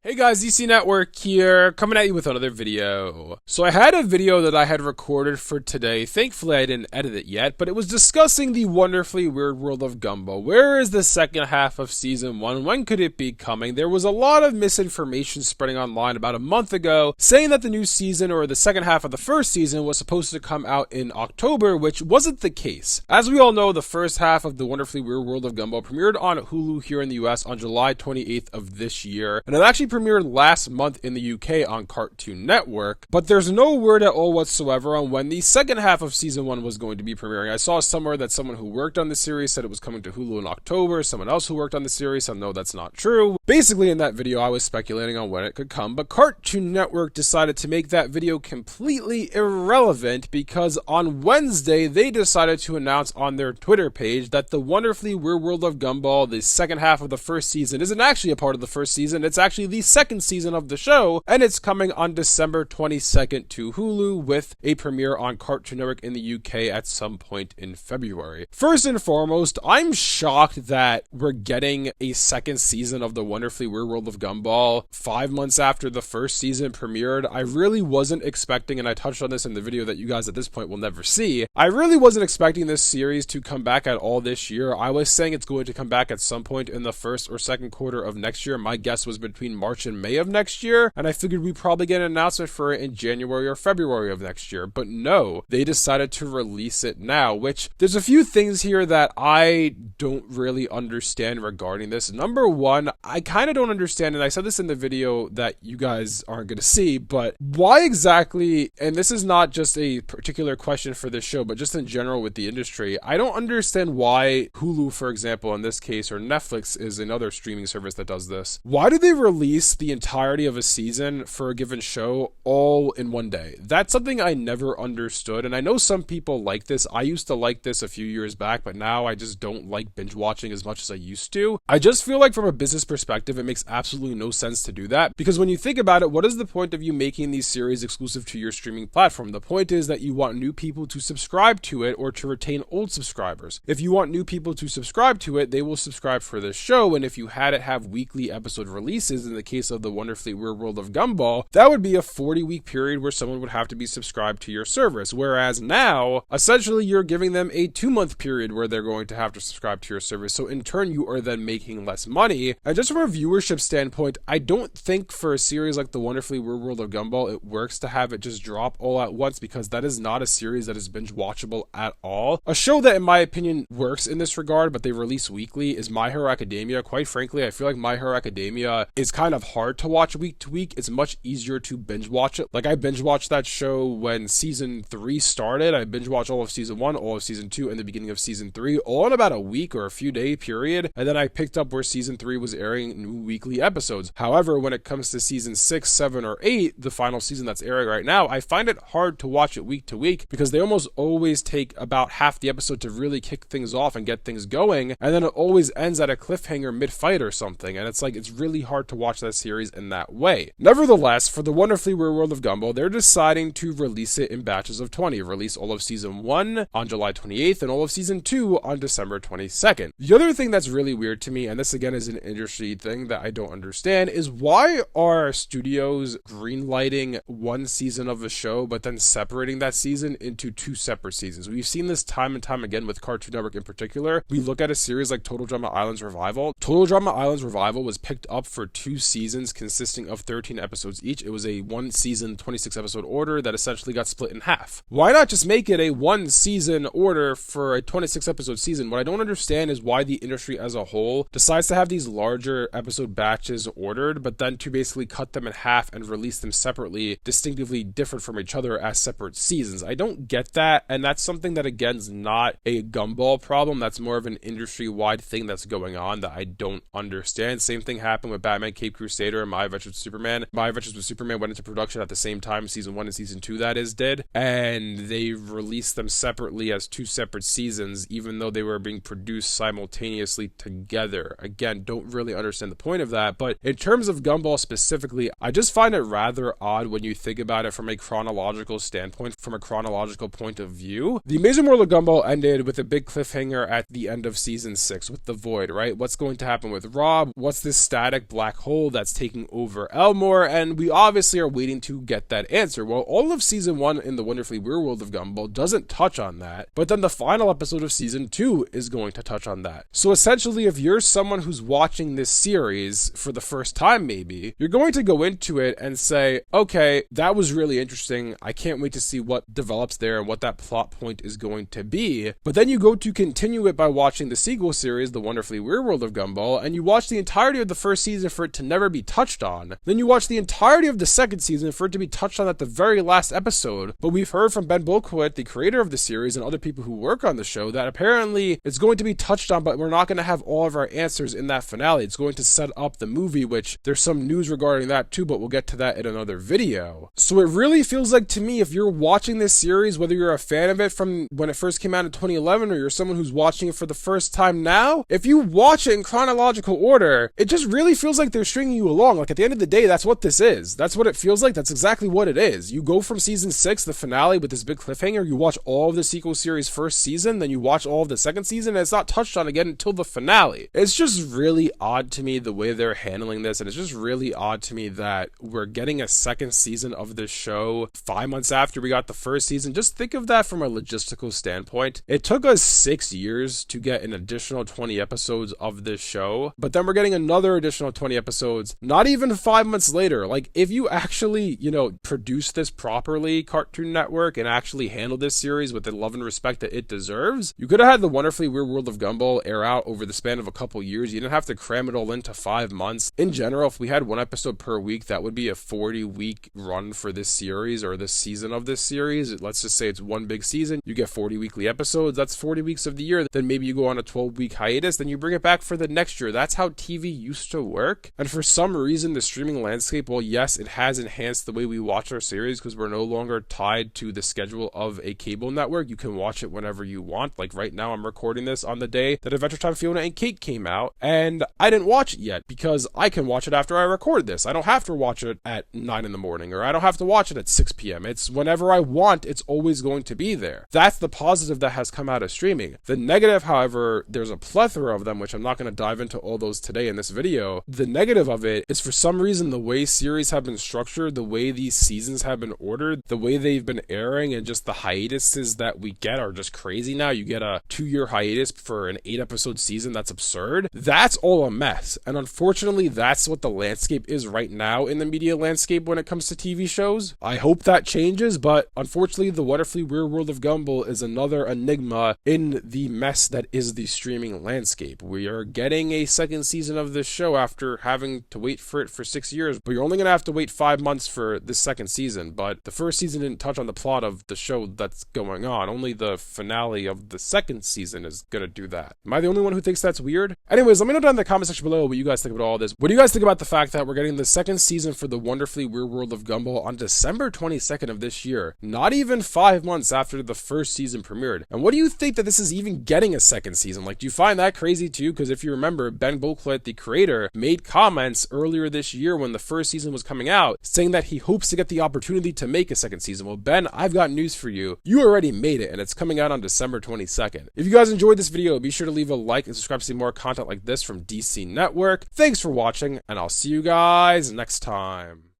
Hey guys, DC Network here, coming at you with another video. So I had a video that I had recorded for today. Thankfully I didn't edit it yet, but it was discussing the wonderfully weird world of Gumball. Where is the second half of season 1? When could it be coming? There was a lot of misinformation spreading online about a month ago, saying that the new season, or the second half of the first season, was supposed to come out in October, which wasn't the case. As we all know, the first half of the wonderfully weird world of Gumball premiered on Hulu here in the US on July 28th of this year, and it actually premiered last month in the UK on Cartoon Network, but there's no word at all whatsoever on when the second half of season 1 was going to be premiering. I saw somewhere that someone who worked on the series said it was coming to Hulu in October. Someone else who worked on the series said no, that's not true. Basically, in that video, I was speculating on when it could come, but Cartoon Network decided to make that video completely irrelevant because on Wednesday, they decided to announce on their Twitter page that the wonderfully weird world of Gumball, the second half of the first season, isn't actually a part of the first season. It's actually the second season of the show, and it's coming on December 22nd to Hulu with a premiere on Cartoon Network in the UK at some point in February. First and foremost, I'm shocked that we're getting a second season of the wonderfully weird world of Gumball 5 months after the first season premiered. I really wasn't expecting, and I touched on this in the video that you guys at this point will never see, I really wasn't expecting this series to come back at all this year. I was saying it's going to come back at some point in the first or second quarter of next year. My guess was between March and May of next year, and I figured we'd probably get an announcement for it in January or February of next year, but no, they decided to release it now, which there's a few things here that I don't really understand regarding this. Number one, I kind of don't understand, and I said this in the video that you guys aren't going to see, but why exactly, and this is not just a particular question for this show, but just in general with the industry, I don't understand why Hulu, for example, in this case, or Netflix is another streaming service that does this. Why do they release the entirety of a season for a given show all in one day? That's something I never understood, and I know some people like this. I used to like this a few years back, but now I just don't like binge watching as much as I used to. I just feel like from a business perspective, it makes absolutely no sense to do that, because when you think about it, what is the point of you making these series exclusive to your streaming platform? The point is that you want new people to subscribe to it or to retain old subscribers. If you want new people to subscribe to it, they will subscribe for this show, and if you had it have weekly episode releases, in the case of the wonderfully weird world of Gumball, that would be a 40-week period where someone would have to be subscribed to your service, whereas now, essentially, you're giving them a 2-month period where they're going to have to subscribe to your service, so in turn, you are then making less money. And just from a viewership standpoint, I don't think for a series like the wonderfully weird world of Gumball, it works to have it just drop all at once, because that is not a series that is binge watchable at all. A show that, in my opinion, works in this regard, but they release weekly, is My Hero Academia. Quite frankly, I feel like My Hero Academia is kind of hard to watch week to week. It's much easier to binge watch it. Like, I binge watched that show when season 3 started. I binge watched all of season 1, all of season 2, and the beginning of season 3, all in about a week or a few day period, and then I picked up where season 3 was airing new weekly episodes. However, when it comes to season 6, 7, or 8, the final season that's airing right now, I find it hard to watch it week to week, because they almost always take about half the episode to really kick things off and get things going, and then it always ends at a cliffhanger mid-fight or something, and it's like, it's really hard to watch that series in that way. Nevertheless, for the wonderfully weird world of Gumball, they're deciding to release it in batches of 20. Release all of season 1 on July 28th and all of season 2 on December 22nd. The other thing that's really weird to me, and this again is an industry thing that I don't understand, is why are studios greenlighting one season of a show but then separating that season into 2 separate seasons? We've seen this time and time again with Cartoon Network in particular. We look at a series like Total Drama Island's Revival. Total Drama Island's Revival was picked up for 2 seasons consisting of 13 episodes each. It was a 1 season, 26 episode order that essentially got split in half. Why not just make it a 1 season order for a 26 episode season? What I don't understand is why the industry as a whole decides to have these larger episode batches ordered, but then to basically cut them in half and release them separately, distinctively different from each other as separate seasons. I don't get that, and that's something that again is not a Gumball problem. That's more of an industry-wide thing that's going on that I don't understand. Same thing happened with Batman Cape Crusader and My Adventures with Superman. My Adventures with Superman went into production at the same time season 1 and season 2 that is did, and they released them separately as 2 separate seasons, even though they were being produced simultaneously together. Again, don't really understand the point of that, but in terms of Gumball specifically, I just find it rather odd when you think about it from a chronological standpoint, from a chronological point of view. The Amazing World of Gumball ended with a big cliffhanger at the end of season 6 with the Void, right? What's going to happen with Rob? What's this static black hole that's taking over Elmore, and we obviously are waiting to get that answer. Well, all of season 1 in the Wonderfully Weird World of Gumball doesn't touch on that, but then the final episode of season 2 is going to touch on that. So essentially, if you're someone who's watching this series for the first time, maybe, you're going to go into it and say, okay, that was really interesting. I can't wait to see what develops there and what that plot point is going to be. But then you go to continue it by watching the sequel series, The Wonderfully Weird World of Gumball, and you watch the entirety of the first season for it to never be touched on. Then you watch the entirety of the second season for it to be touched on at the very last episode. But we've heard from Ben Bolquet, the creator of the series, and other people who work on the show, that apparently it's going to be touched on, but we're not going to have all of our answers in that finale. It's going to set up the movie, which there's some news regarding that too, but we'll get to that in another video. So it really feels like, to me, if you're watching this series, whether you're a fan of it from when it first came out in 2011 or you're someone who's watching it for the first time now, if you watch it in chronological order, it just really feels like they're stringing you along. Like, at the end of the day, that's what this is. That's what it feels like. That's exactly what it is. You go from season 6, the finale, with this big cliffhanger, you watch all of the sequel series first season, then you watch all of the second season, and it's not touched on again until the finale. It's just really odd to me the way they're handling this, and it's just really odd to me that we're getting a second season of this show 5 months after we got the first season. Just think of that from a logistical standpoint. It took us 6 years to get an additional 20 episodes of this show, but then we're getting another additional 20 episodes not even 5 months later. Like, if you actually, produce this properly, Cartoon Network, and actually handle this series with the love and respect that it deserves, you could have had The Wonderfully Weird World of Gumball air out over the span of a couple years. You didn't have to cram it all into 5 months. In general, if we had one episode per week, that would be a 40-week run for this series, or this season of this series. Let's just say it's one big season. You get 40 weekly episodes. That's 40 weeks of the year. Then maybe you go on a 12-week hiatus. Then you bring it back for the next year. That's how TV used to work. And for some reason, the streaming landscape, well, yes, it has enhanced the way we watch our series because we're no longer tied to the schedule of a cable network. You can watch it whenever you want. Like right now, I'm recording this on the day that Adventure Time Fiona and Cake came out, and I didn't watch it yet because I can watch it after I record this. I don't have to watch it at 9 in the morning, or I don't have to watch it at 6 p.m. It's whenever I want. It's always going to be there. That's the positive that has come out of streaming. The negative, however, there's a plethora of them, which I'm not going to dive into all those today in this video. The negative of it is, for some reason, the way series have been structured, the way these seasons have been ordered, the way they've been airing, and just the hiatuses that we get are just crazy now. You get a 2-year hiatus for an 8-episode season. That's absurd. That's all a mess. And unfortunately, that's what the landscape is right now in the media landscape when it comes to TV shows. I hope that changes, but unfortunately, The Wonderfully Weird World of Gumball is another enigma in the mess that is the streaming landscape. We are getting a second season of this show after having to wait for it for 6 years, but you're only going to have to wait 5 months for this second season. But the first season didn't touch on the plot of the show that's going on. Only the finale of the second season is going to do that. Am I the only one who thinks that's weird? Anyways, let me know down in the comment section below what you guys think about all this. What do you guys think about the fact that we're getting the second season for The Wonderfully Weird World of Gumball on December 22nd of this year? Not even 5 months after the first season premiered. And what do you think that this is even getting a second season? Like, do you find that crazy too? Because if you remember, Ben Bolquet, the creator, made comments earlier this year when the first season was coming out, saying that he hopes to get the opportunity to make a second season. Well, Ben, I've got news for you. You already made it, and it's coming out on December 22nd. If you guys enjoyed this video, be sure to leave a like and subscribe to see more content like this from DC Network. Thanks for watching, and I'll see you guys next time.